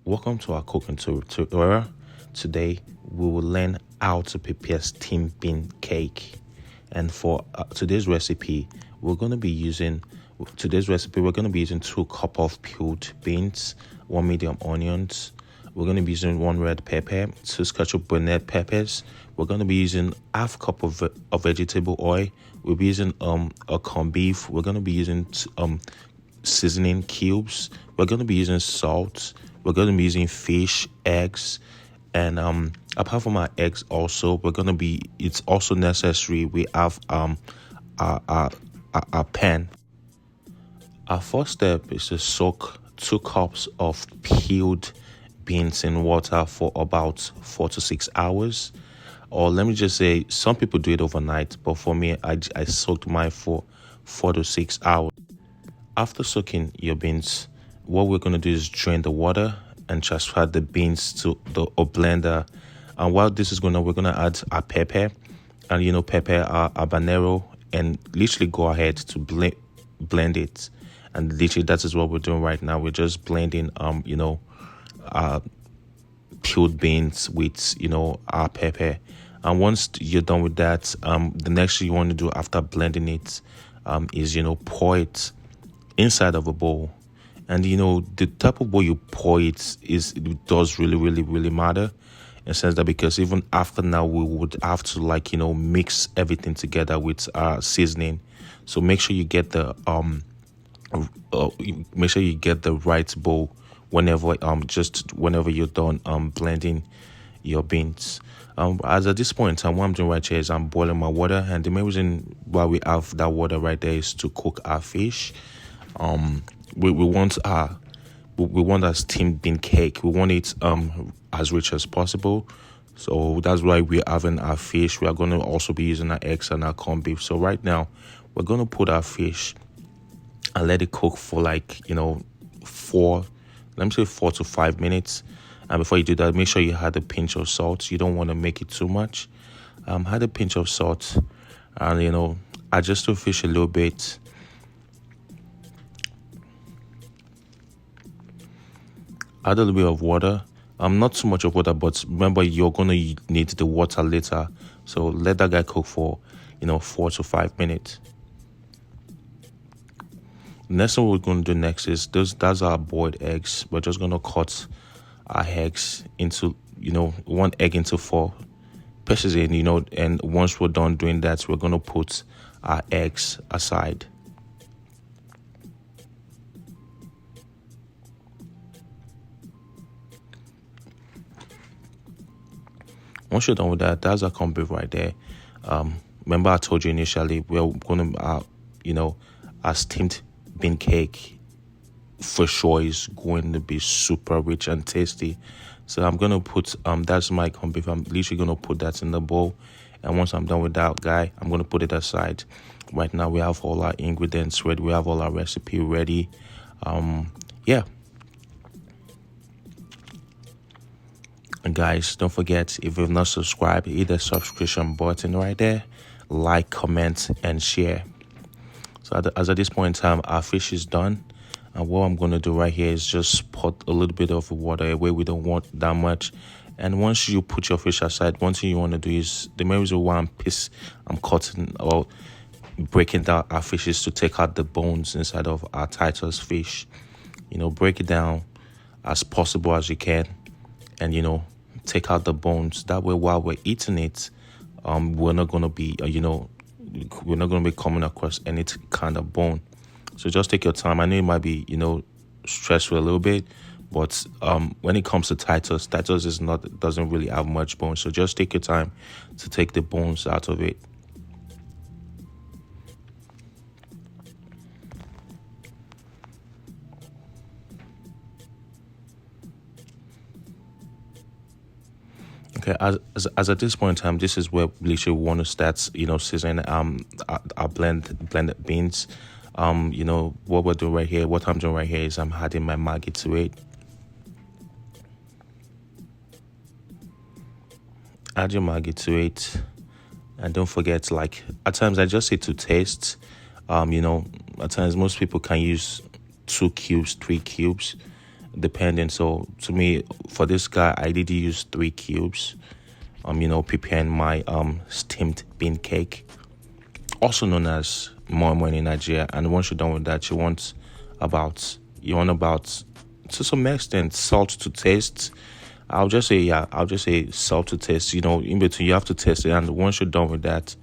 Welcome to our cooking tutorial. Today we will learn how to prepare steamed bean cake. And for today's recipe, we're going to be using 2 cups of peeled beans, 1 medium onions. We're going to be using 1 red pepper, 2 scotch bonnet peppers. We're going to be using half cup of vegetable oil. We'll be using a corned beef. We're going to be using seasoning cubes. We're going to be using salt. We're going to be using fish, eggs, and apart from our eggs, also it's also necessary we have our pan. Our first step is to soak 2 cups of peeled beans in water for about 4 to 6 hours. Or let me just say, some people do it overnight, but for me, I soaked mine for 4 to 6 hours. After soaking your beans, what we're going to do is drain the water and transfer the beans to a blender. And while this is we're going to add our pepper, and pepper, habanero, and literally go ahead to blend it. And literally that is what we're doing right now. We're just blending peeled beans with our pepper. And once you're done with that, the next thing you want to do after blending it is pour it inside of a bowl. And the type of bowl you pour it does really matter, in the sense that because even after now we would have to mix everything together with seasoning. So make sure you get the right bowl whenever you're done blending your beans. As at this point in time, what I'm doing right here is I'm boiling my water, and the main reason why we have that water right there is to cook our fish. We want our steamed bean cake. We want it as rich as possible. So that's why we're having our fish. We are going to also be using our eggs and our corned beef. So right now, we're going to put our fish and let it cook for 4 to 5 minutes. And before you do that, make sure you add a pinch of salt. You don't want to make it too much. Add a pinch of salt, and adjust the fish a little bit. Add a little bit of water. Not too much of water, but remember you're gonna need the water later. So let that guy cook for 4 to 5 minutes. The next thing we're gonna do next is that's our boiled eggs. We're just gonna cut our eggs into 1 egg into 4 pieces, and once we're done doing that, we're gonna put our eggs aside. Once you're done with that, that's our corned beef right there. Remember I told you initially we're going to, our steamed bean cake for sure is going to be super rich and tasty. So I'm going to put, that's my corned beef. I'm literally going to put that in the bowl. And once I'm done with that guy, I'm going to put it aside. Right now we have all our ingredients ready. We have all our recipe ready. Yeah. And guys, don't forget, if you've not subscribed, hit the subscription button right there, like, comment, and share. So as at this point in time, our fish is done. And what I'm going to do right here is just put a little bit of water away. We don't want that much. And once you put your fish aside, one thing you want to do is, the main reason why I'm cutting or breaking down our fish is to take out the bones inside of our Titus fish. Break it down as possible as you can. And take out the bones. That way, while we're eating it, we're not gonna be coming across any kind of bone. So just take your time. I know it might be stressful a little bit, but when it comes to Titus doesn't really have much bone. So just take your time to take the bones out of it. Okay, as at this point in time, this is where we literally want to start, seasoning our blended beans. What we're doing right here, what I'm doing right here is I'm adding my Maggi to it. Add your Maggi to it, and don't forget, at times I just say to taste. At times most people can use 2 cubes, 3 cubes. depending. So to me, for this guy, I did use 3 cubes. Preparing my steamed bean cake, also known as moi moi in Nigeria. And once you're done with that, you want about to some extent salt to taste. I'll just say salt to taste. In between you have to taste it, and once you're done with that,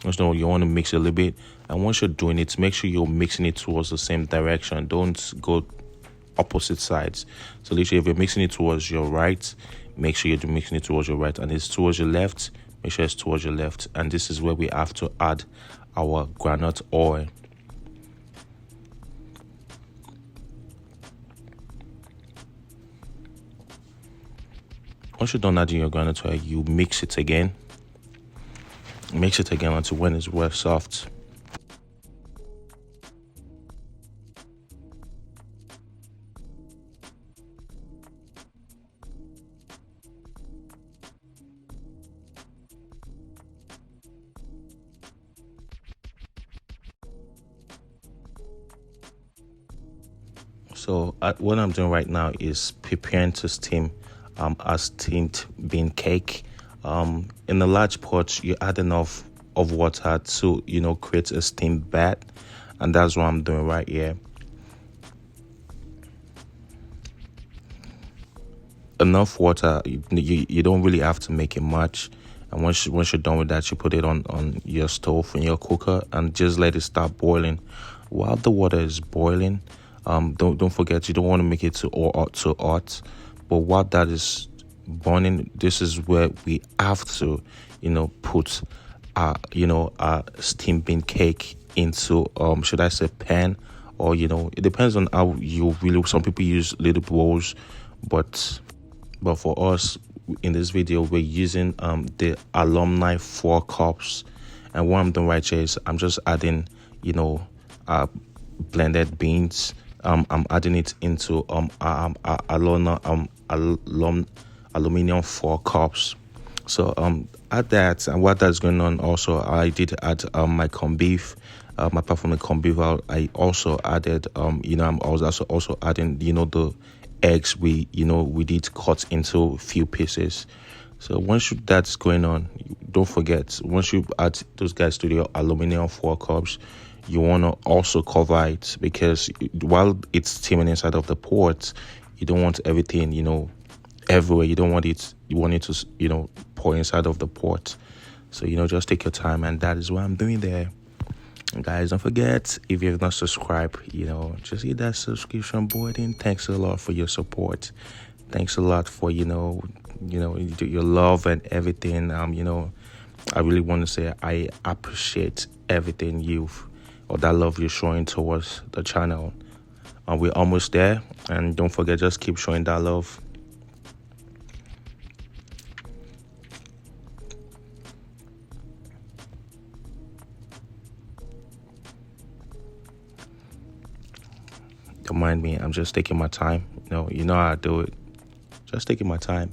you want to mix it a little bit. And once you're doing it, make sure you're mixing it towards the same direction. Don't go opposite sides. So literally, if you're mixing it towards your right, make sure you're mixing it towards your right, and it's towards your left, make sure it's towards your left. And this is where we have to add our groundnut oil. Once you're done adding your groundnut oil, you mix it again until when it's well soft. So what I'm doing right now is preparing to steam a steamed bean cake. In a large pot, you add enough of water to create a steamed bath, and that's what I'm doing right here. Enough water. You don't really have to make it much. And once you're done with that, you put it on your stove in your cooker and just let it start boiling. While the water is boiling, don't forget, you don't want to make it too hot. But while that is burning, this is where we have to put a steamed bean cake into should I say pan, or it depends on how you really. Some people use little bowls, but for us in this video, we're using the alumni 4 cups. And what I'm doing right here is I'm just adding blended beans. I'm adding it into aluminum 4 cups. So add that, and while that's going on, also I did add my corned beef. Apart from the corned beef, I also added I was also adding the eggs we did cut into a few pieces. So once that's going on, don't forget, once you add those guys to your aluminum 4 cups, you want to also cover it, because while it's steaming inside of the pot, you don't want everything everywhere. You want it to pour inside of the pot. So just take your time, and that is what I'm doing there. And guys, don't forget, if you've not subscribed, just hit that subscription button. Thanks a lot for your support. Thanks a lot for your love and everything. I really want to say I appreciate everything that love you're showing towards the channel. We're almost there, and don't forget, just keep showing that love. Don't mind me, I'm just taking my time. You know how I do it. Just taking my time.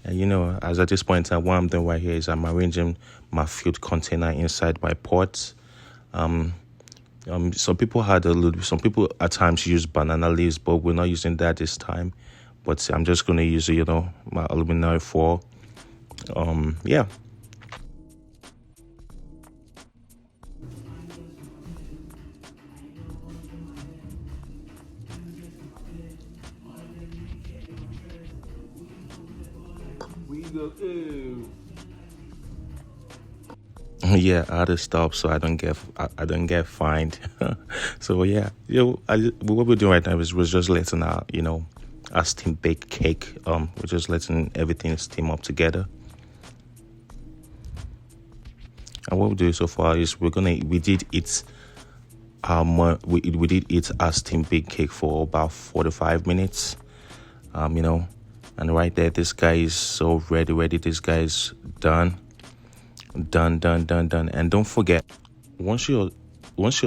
And as at this point in time, what I'm doing right here is I'm arranging my food container inside my pot. Some people at times use banana leaves, but we're not using that this time. But I'm just going to use my aluminum foil. Yeah. Yeah, I had to stop so I don't get fined. So yeah, what we're doing right now is we're just letting our steam baked cake. We're just letting everything steam up together. And what we do so far is we did eat our steam baked cake for about 45 minutes. And right there, this guy is so ready. This guy is done. And don't forget, once your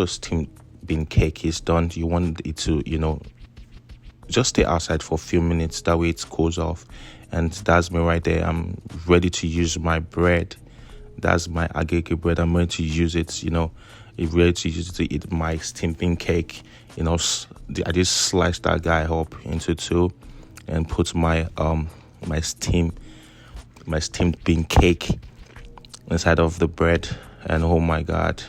steamed bean cake is done, you want it to just stay outside for a few minutes. That way it cools off. And that's me right there. I'm ready to use my bread. That's my agege bread. I'm ready to use it. I'm ready to use it to eat my steamed bean cake. I just sliced that guy up into 2. and put my my steamed bean cake inside of the bread. And oh my god,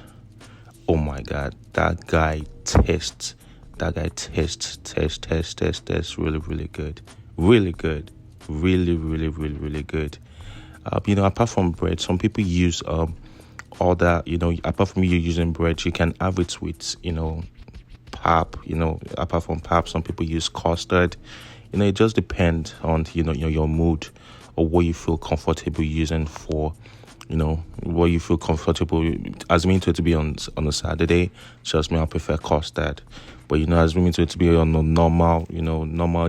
that guy tastes really good, really good, really good. Apart from bread, some people use other, apart from you using bread, you can have it with pap. Apart from pap, some people use custard. It just depends on your mood, or what you feel comfortable using for what you feel comfortable. Assuming it to be on a Saturday, trust me, I prefer custard. But assuming it to be on a normal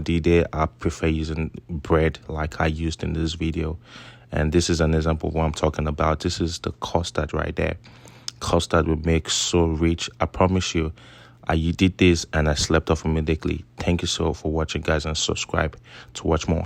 day, I prefer using bread like I used in this video. And this is an example of what I'm talking about. This is the custard right there. Custard will make so rich. I promise you. I did this and I slept off immediately. Thank you so for watching, guys, and subscribe to watch more.